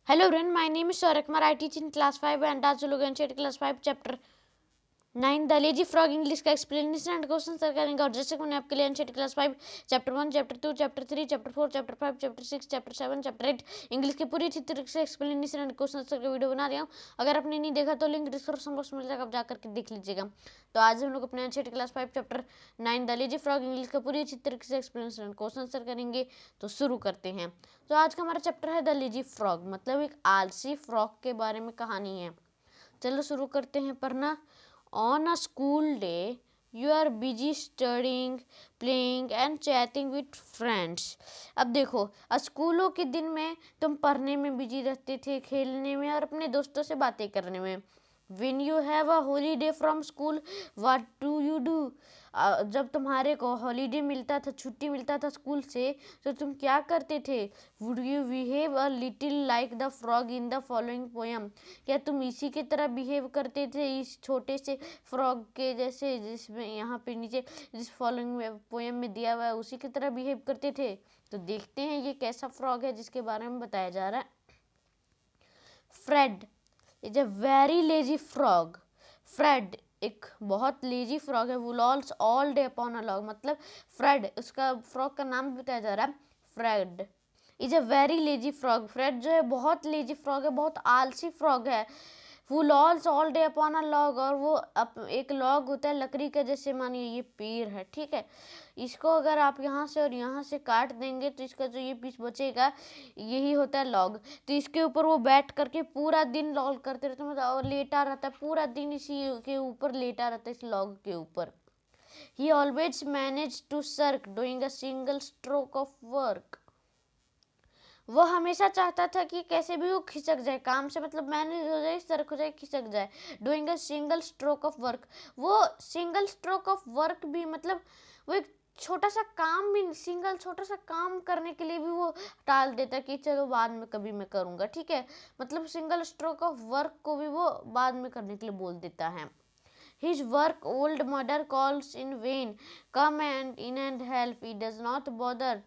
Hello everyone, my name is Saurak Kumar. I teach in class 5 and आज लोग NCERT class 5 chapter 9 the lazy frog English का explanation and question sir करेंगे। और जैसे कि मैंने आपके लिए NCERT class 5 chapter 1 chapter 2 chapter 3 chapter 4 chapter 5 chapter 6 chapter 7 chapter 8 English की पूरी अच्छी तरीके से एक्सप्लेनेशन एंड क्वेश्चन सर का वीडियो बना रहा हूँ। अगर आपने नहीं देखा तो लिंक डिस्क्रिप्शन बॉक्स में मिल जाएगा, आप जाकर के देख लीजिएगा। तो आज हम लोग अपने NCERT class 5 chapter 9 the lazy frog English का पूरी अच्छी तरीके से एक्सप्लेनेशन एंड क्वेश्चन सर करेंगे। तो शुरू करते हैं। तो आज का हमारा चैप्टर है द लेजी फ्रॉग, मतलब एक आलसी फ्रॉग के बारे में कहानी है। चलो शुरू करते हैं पढ़ना। On a school day, you are busy studying, playing and chatting with friends. अब देखो, स्कूलों के दिन में तुम पढ़ने में बिजी रहते थे, खेलने में और अपने दोस्तों से बातें करने में। When you have a holiday from school, what do you do? जब तुम्हारे को हॉलीडे मिलता था, छुट्टी मिलता था स्कूल से, तो तुम क्या करते थे? Would you behave a little like the frog in the following poem? क्या तुम इसी की तरह बिहेव करते थे, इस छोटे से फ्रॉग के जैसे, जिसमें यहाँ पे नीचे जिस फॉलोइंग पोएम में दिया हुआ है उसी की तरह बिहेव करते थे? तो देखते हैं ये कैसा फ्रॉग है जिसके बारे में बताया जा रहा है। Fred is a very lazy frog. Fred एक बहुत लेजी फ्रॉग है। वो lolls all day upon a log, मतलब फ्रेड, उसका फ्रॉग का नाम बताया जा रहा है Fred is a very lazy frog. Fred जो है बहुत लेजी फ्रॉग है, बहुत आलसी फ्रॉग है। वो lolls all day upon a log, और वो एक लॉग होता है लकड़ी का, जैसे मानिए ये पेड़ है, ठीक है। इसको अगर आप यहाँ से और यहाँ से काट देंगे तो इसका जो ये पीस बचेगा यही होता है लॉग। तो इसके ऊपर वो बैठ करके पूरा दिन लॉल करते रहते हैं, मतलब और लेटा रहता है पूरा दिन, इसी के ऊपर लेटा रहता है, इस लॉग के ऊपर। He always manage to shirk doing a single stroke of work. वो हमेशा चाहता था कि कैसे भी वो खिसक जाए काम से, मतलब मैनेज हो जाए, सर्क हो जाए, खिसक जाए। Doing a single stroke of work, वो सिंगल स्ट्रोक ऑफ वर्क भी, मतलब वो एक छोटा सा काम भी, सिंगल छोटा सा काम करने के लिए भी वो टाल देता कि चलो बाद में कभी मैं करूँगा, ठीक है। मतलब सिंगल स्ट्रोक ऑफ वर्क को भी वो बाद में करने के लिए बोल देता है। His work old mother calls in vain. Come and in and help. He does not bother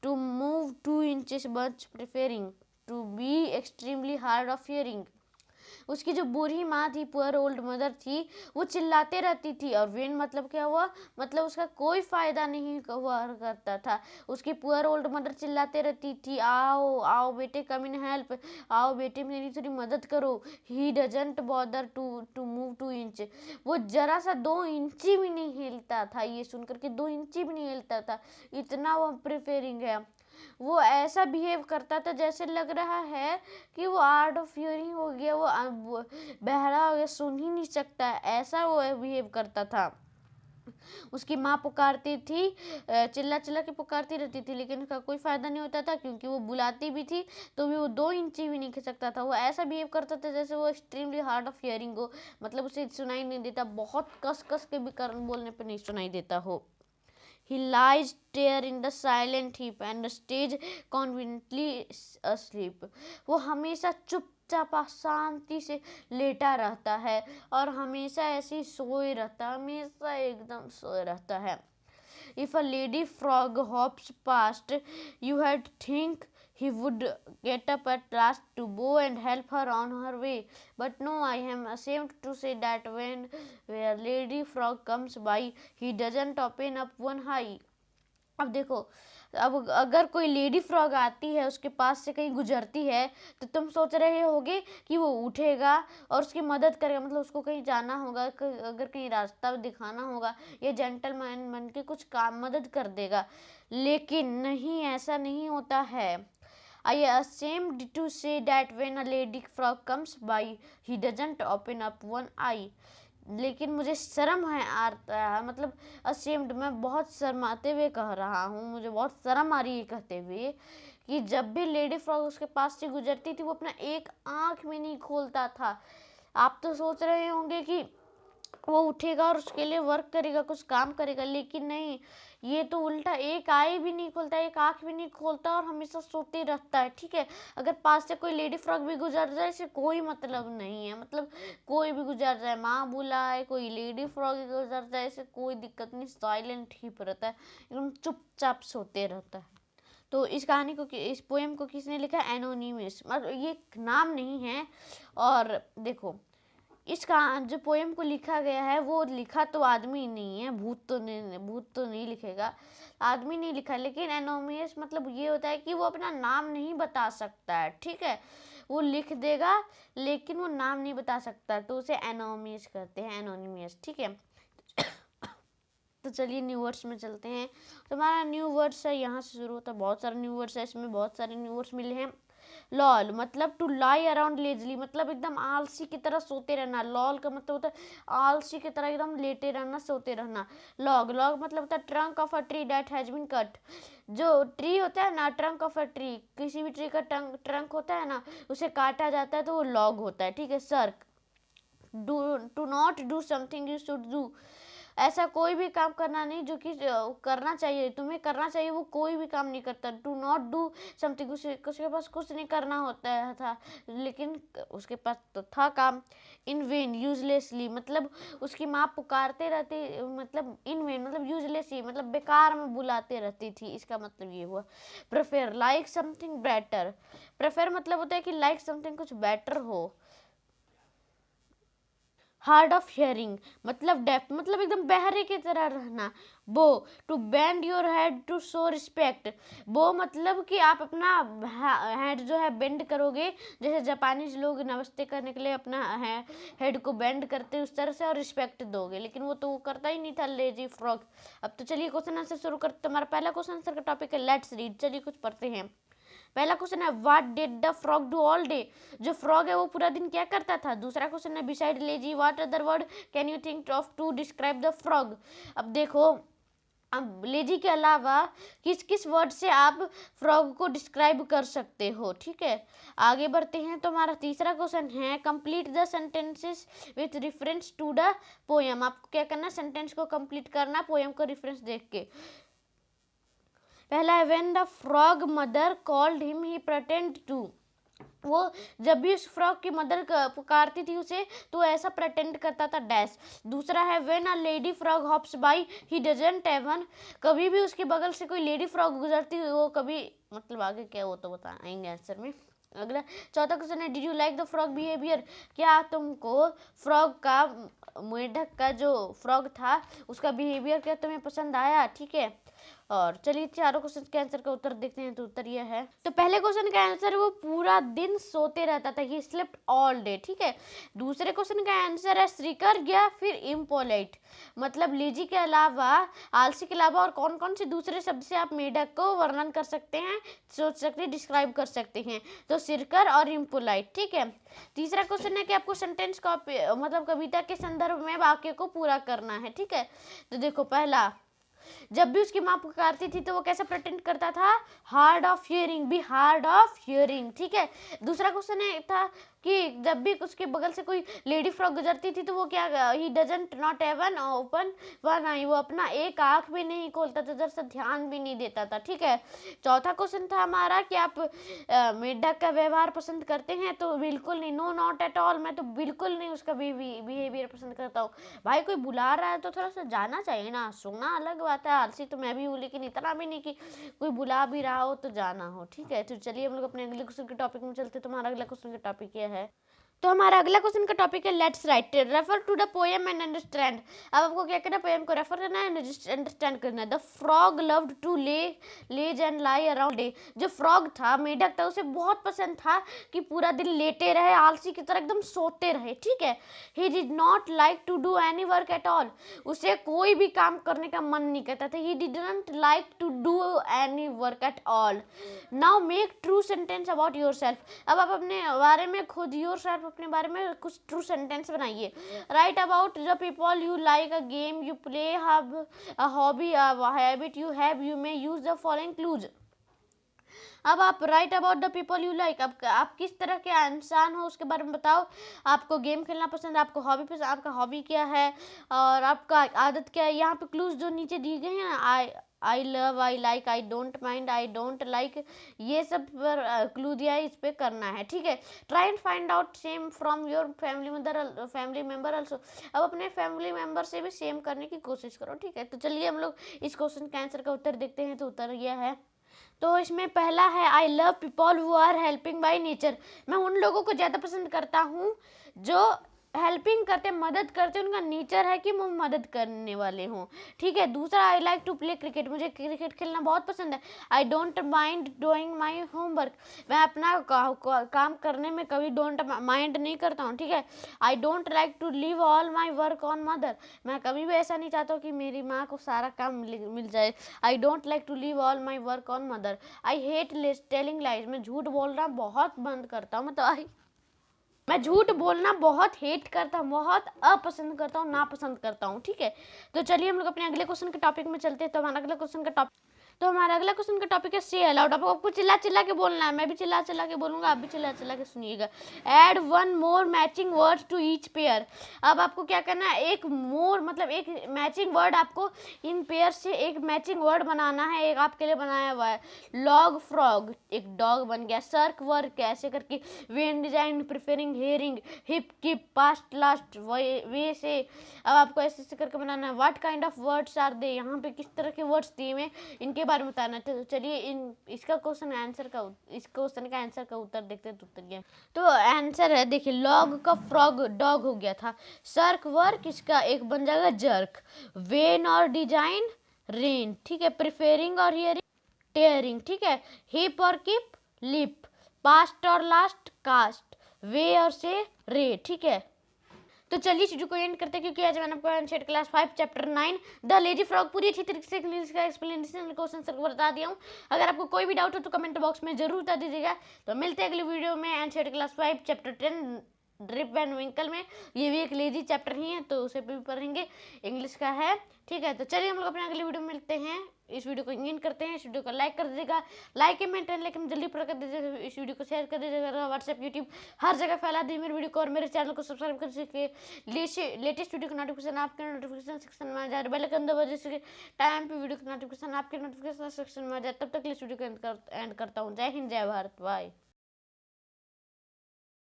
to move 2 inches, but preferring to be extremely hard of hearing. उसकी जो बूढ़ी माँ थी, पुअर ओल्ड मदर थी, वो चिल्लाते रहती थी। और वेन मतलब क्या हुआ, मतलब उसका कोई फ़ायदा नहीं हुआ करता था। उसकी पुअर ओल्ड मदर चिल्लाते रहती थी, आओ आओ बेटे, कम इन हेल्प, आओ बेटे मेरी थोड़ी मदद करो। He doesn't bother to move 2 inch, वो जरा सा 2 इंची भी नहीं हिलता था। ये सुनकर के 2 इंची भी नहीं हिलता था, इतना वो प्रिफेरिंग है। वो ऐसा बिहेव करता था जैसे लग रहा है कि वो हार्ड ऑफ हियरिंग हो गया, वो बहरा हो गया, सुन ही नहीं सकता, ऐसा वो बिहेव करता था। उसकी माँ पुकारती थी, चिल्ला चिल्ला के पुकारती रहती थी, लेकिन उसका कोई फ़ायदा नहीं होता था, क्योंकि वो बुलाती भी थी तो भी वो 2 इंची भी नहीं खिसकता था। वो ऐसा बिहेव करता था जैसे वो एक्सट्रीमली हार्ड ऑफ हियरिंग हो, मतलब उसे सुनाई नहीं देता, बहुत कस कस के भी बोलने पर नहीं सुनाई देता हो। He lies there in the silent heap and stays conveniently asleep. वो हमेशा चुपचाप शांति से लेटा रहता है और हमेशा ऐसे ही सोए रहता है, हमेशा एकदम सोए रहता है। If a lady frog hops past, you had think he would get up at last to go and help her on her way. But no, I am ashamed to say that when a lady frog comes by, he doesn't open up one eye. अब देखो, अब अगर कोई lady frog आती है, उसके पास से कहीं गुजरती है, तो तुम सोच रहे होगे कि वो उठेगा और उसकी मदद करेगा, मतलब उसको कहीं जाना होगा, अगर कहीं रास्ता दिखाना होगा, ये जेंटलमैन बन के कुछ काम मदद कर देगा। लेकिन नहीं, ऐसा नहीं होता है। I am ashamed to say that when a lady frog comes by, he doesn't open up one eye. लेकिन मुझे शर्म है आता है, मतलब असेम्ड, मैं बहुत शर्माते हुए कह रहा हूँ, मुझे बहुत शर्म आ रही है कहते हुए कि जब भी लेडी फ्रॉग उसके पास से गुजरती थी वो अपना एक आँख भी नहीं खोलता था। आप तो सोच रहे होंगे कि वो उठेगा और उसके लिए वर्क करेगा, कुछ काम करेगा, लेकिन नहीं, ये तो उल्टा एक आई भी नहीं खोलता, एक आँख भी नहीं खोलता और हमेशा सोते रहता है, ठीक है। अगर पास से कोई लेडी फ्रॉग भी गुजर जाए, इसे कोई मतलब नहीं है, मतलब कोई भी गुजर जाए, माँ बुलाए, कोई लेडी फ्रॉग गुजर जाए, इसे कोई दिक्कत नहीं, साइलेंट ही रहता है, एकदम चुपचाप सोते रहता है। तो इस कहानी को, इस पोएम को किसने लिखा? एनोनिमस, मतलब ये नाम नहीं है। और देखो इसका जो पोएम को लिखा गया है वो लिखा तो आदमी नहीं है, भूत तो नहीं लिखेगा, आदमी नहीं लिखा, लेकिन एनोनिमस मतलब ये होता है कि वो अपना नाम नहीं बता सकता है, ठीक है, वो लिख देगा लेकिन वो नाम नहीं बता सकता, तो उसे एनोनिमस कहते हैं, एनोनिमस, ठीक है। तो चलिए न्यू वर्ड्स में चलते हैं। तो हमारा न्यू वर्ड्स है, यहाँ से शुरू होता है, बहुत सारे न्यू वर्ड्स है, इसमें बहुत सारे न्यू वर्ड्स मिले हैं। लॉल मतलब टू लाई अराउंड लेजली, मतलब एकदम आलसी की तरह सोते रहना। लॉल का मतलब होता है आलसी की तरह एकदम लेटे रहना, सोते रहना। लॉग मतलब होता है trunk of a tree that has been cut, जो ट्री होता है ना, ट्रंक ऑफ अ ट्री, किसी भी ट्री का ट्रंक होता है ना, उसे काटा जाता है तो वो लॉग होता है, ठीक है। Shirk to not do something you should do, ऐसा कोई भी काम करना नहीं जो कि करना चाहिए, तुम्हें करना चाहिए, वो कोई भी काम नहीं करता। टू नॉट डू समथिंग, उसके पास कुछ नहीं करना होता है था, लेकिन उसके पास तो था काम। इन वेन यूजलेसली, मतलब उसकी माँ पुकारते रहती, मतलब इन वेन मतलब यूजलेसली, मतलब बेकार में बुलाते रहती थी, इसका मतलब ये हुआ। Prefer like something better, prefer मतलब होता है कि लाइक समथिंग कुछ बेटर हो। हार्ड ऑफ हियरिंग मतलब डेफ, मतलब एकदम बहरे की तरह रहना। Bow to bend your head to show respect, bow मतलब कि आप अपना हेड जो है बेंड करोगे, जैसे जापानीज लोग नमस्ते करने के लिए अपना हेड को बेंड करते उस तरह से, और रिस्पेक्ट दोगे, लेकिन वो तो करता ही नहीं था लेजी फ्रॉग। अब तो चलिए क्वेश्चन आंसर शुरू करते, तुम्हारा पहला क्वेश्चन आंसर का टॉपिक है लेट्स रीड, चलिए कुछ पढ़ते हैं। पहला क्वेश्चन है what did the frog do all day, जो फ्रॉग है वो पूरा दिन क्या करता था। दूसरा क्वेश्चन है beside lazy what other word can you think of to describe the frog. अब देखो, अब लेजी के अलावा किस किस वर्ड से आप फ्रॉग को डिस्क्राइब कर सकते हो, ठीक है। आगे बढ़ते हैं, तो हमारा तीसरा क्वेश्चन है complete the sentences with reference to the poem, आपको क्या करना, सेंटेंस को कंप्लीट करना पोएम को रेफरेंस देख के। पहला है when the frog mother called him he pretended to, वो जब भी उस फ्रॉग की मदर पुकारती थी उसे तो ऐसा प्रेटेंड करता था डैश। दूसरा है when a lady frog hops by he doesn't even, कभी भी उसके बगल से कोई लेडी फ्रॉग गुजरती वो कभी, मतलब आगे क्या वो तो बताएंगे आंसर में। अगला चौथा क्वेश्चन है did you like the frog behaviour, क्या तुमको फ्रॉग का, मेढक का जो फ्रॉग था उसका बिहेवियर क्या तुम्हें पसंद आया, ठीक है। और चलिए चारों क्वेश्चन के आंसर का उत्तर देखते हैं, तो उत्तर यह है, तो पहले क्वेश्चन का आंसर वो पूरा दिन सोते रहता था, ही स्लेप्ट ऑल डे, ठीक है। दूसरे क्वेश्चन का आंसर है श्रीकर या फिर इम्पोलाइट, मतलब लीजी के अलावा, आलसी के अलावा और कौन कौन से दूसरे शब्द से आप मेढक को वर्णन कर सकते हैं, सोच सकते हैं, डिस्क्राइब कर सकते हैं, तो सिरकर और इम्पोलाइट, ठीक है। तीसरा क्वेश्चन है कि आपको सेंटेंस का मतलब कविता के संदर्भ में वाक्य को पूरा करना है, ठीक है। तो देखो पहला, जब भी उसकी माँ पुकारती थी तो वो कैसे प्रेटेंड करता था, hard of hearing, be hard of hearing, ठीक है। दूसरा क्वेश्चन है था कि जब भी उसके बगल से कोई लेडी फ्रॉग गुजरती थी तो वो क्या, he doesn't not even open one eye, वो अपना एक आंख भी नहीं खोलता था, जरा सा ध्यान भी नहीं देता था, ठीक है। चौथा क्वेश्चन था हमारा कि आप मेढक का व्यवहार पसंद करते हैं, तो बिल्कुल नहीं, नो नॉट एट ऑल, मैं तो बिल्कुल नहीं उसका बिहेवियर पसंद करता हूँ। भाई कोई बुला रहा है तो थोड़ा सा जाना चाहिए ना, सोना अलग बात है, आलसी तो मैं भी हूँ, लेकिन इतना भी नहीं कि कोई बुला भी रहा हो तो जाना हो, ठीक है। तो चलिए हम लोग अपने अगले क्वेश्चन के टॉपिक में चलते, तुम्हारा अगला क्वेश्चन का टॉपिक क्या है, तो हमारा अगला क्वेश्चन का टॉपिक है let's write, refer to the poem and understand. अब आपको क्या करना है, पोएम को रेफर करना है, अंडरस्टैंड करना है। The frog loved to laze and lie around day, जो फ्रॉग था, मेढक था, उसे बहुत पसंद था कि पूरा दिन लेटे रहे, आलसी की तरह एकदम सोते रहे, ठीक है। He did not like to do any work at all, उसे कोई भी काम करने का मन नहीं करता था, he didn't like to do any work at all. Now make true sentence about yourself, अब आप अपने बारे में खुद, योर सेल्फ अपने बारे में कुछ ट्रू सेंटेंस बनाइए। Right about the people you like, a game you play, have a hobby, a habit you have, you may use the following clues. अब आप right about the people you like, आप किस तरह के इंसान हो उसके बारे में बताओ। आपको गेम खेलना पसंद है, आपको हॉबी पसंद, आपका हॉबी क्या है और आपका आदत क्या है। यहाँ पे क्लूज जो नीचे दी गए हैं ना, I love, I like, I don't mind, I don't like, ये सब पर क्लू दिया है, इस पे करना है, ठीक है। Try and find out same from your family member also, अब अपने फैमिली मेंबर से भी सेम करने की कोशिश करो, ठीक है। तो चलिए हम लोग इस क्वेश्चन के आंसर का उत्तर देखते हैं, तो उत्तर यह है, तो इसमें पहला है I love people who are helping by nature. मैं उन लोगों को ज़्यादा पसंद करता हूँ जो हेल्पिंग करते, मदद करते, उनका नेचर है कि वो मदद करने वाले हों। ठीक है। दूसरा, I like to play cricket, मुझे क्रिकेट खेलना बहुत पसंद है। I don't mind doing my homework, मैं अपना काम करने में कभी डोंट माइंड नहीं करता हूँ। ठीक है। I don't like to leave all my work on mother, मैं कभी भी ऐसा नहीं चाहता हूँ कि मेरी माँ को सारा काम मिल जाए। I don't like to leave all my work on mother. I hate telling lies, मैं झूठ बोलना बहुत बंद करता हूँ। मैं झूठ बोलना बहुत हेट करता हूँ, बहुत अपसंद करता हूँ, नापसंद करता हूँ। ठीक है। तो चलिए हम लोग अपने अगले क्वेश्चन के टॉपिक में चलते हैं। तो हमारा अगला क्वेश्चन का टॉपिक है से अलाउड। आपको चिल्ला चिल्ला के बोलना है, मैं भी चिल्ला चिल्ला के बोलूंगा, आप भी चिल्ला चिल्ला के सुनिएगा। Add one more matching words to each pair. अब आपको क्या करना है, एक मोर मतलब एक मैचिंग वर्ड, आपको इन पेयर से एक मैचिंग वर्ड बनाना है। एक आपके लिए बनाया हुआ है, लॉग फ्रॉग, एक डॉग बन गया। सर्क वर्क, ऐसे करके vain design, preferring, hearing, hip, keep, past, last, वे से। अब आपको ऐसे ऐसे करके बनाना है। What kind of words are they, यहाँ पे किस तरह के वर्ड्स दिए हुए इनके बारे में बताना। तो चलिए इस क्वेश्चन का आंसर का उत्तर देखते हैं। तो आंसर है, देखिए, लॉग का फ्रॉग डॉग हो गया था। सर्क वर्क, इसका एक बन जाएगा जर्क। वेन और डिजाइन रेन। ठीक है। प्रिफेरिंग और हियरिंग टेयरिंग। ठीक है। हिप और किप लिप। पास्ट और लास्ट कास्ट। वे और से रे। ठीक है। तो चलिए चीज़ों को एंड करते हैं, क्योंकि आज मैंने आपको NCERT class 5 chapter 9 the lazy frog पूरी अच्छी तरीके से इंग्लिश का एक्सप्लेनेशन क्वेश्चन सर बता दिया हूँ। अगर आपको कोई भी डाउट हो तो कमेंट बॉक्स में जरूर बता दीजिएगा। तो मिलते हैं अगली वीडियो में NCERT class 5 chapter 10 Rip Van Winkle में। ये भी एक लेजी चैप्टर ही है, तो उसे भी पढ़ेंगे, इंग्लिश का है। ठीक है। तो चलिए हम लोग अपने अगली वीडियो में मिलते हैं। इस वीडियो को एंड करते हैं। इस वीडियो को लाइक कर दीजिएगा, लाइक मेंटेन लेकिन जल्दी पूरा कर दीजिएगा। इस वीडियो को शेयर कर दीजिएगा, व्हाट्सएप, यूट्यूब, हर जगह फैला दीजिए मेरे वीडियो को। और मेरे चैनल को सब्सक्राइब कर दीजिए। लेटेस्ट वीडियो का नोटिफिकेशन आपके नोटिफिकेशन सेक्शन में आ जाए। बेल आइकन दबा दीजिए, टाइम पे वीडियो का नोटिफिकेशन आपके नोटिफिकेशन सेक्शन में आ जाए। तब तक इस वीडियो को एंड करता हूँ। जय हिंद, जय भारत, बाय।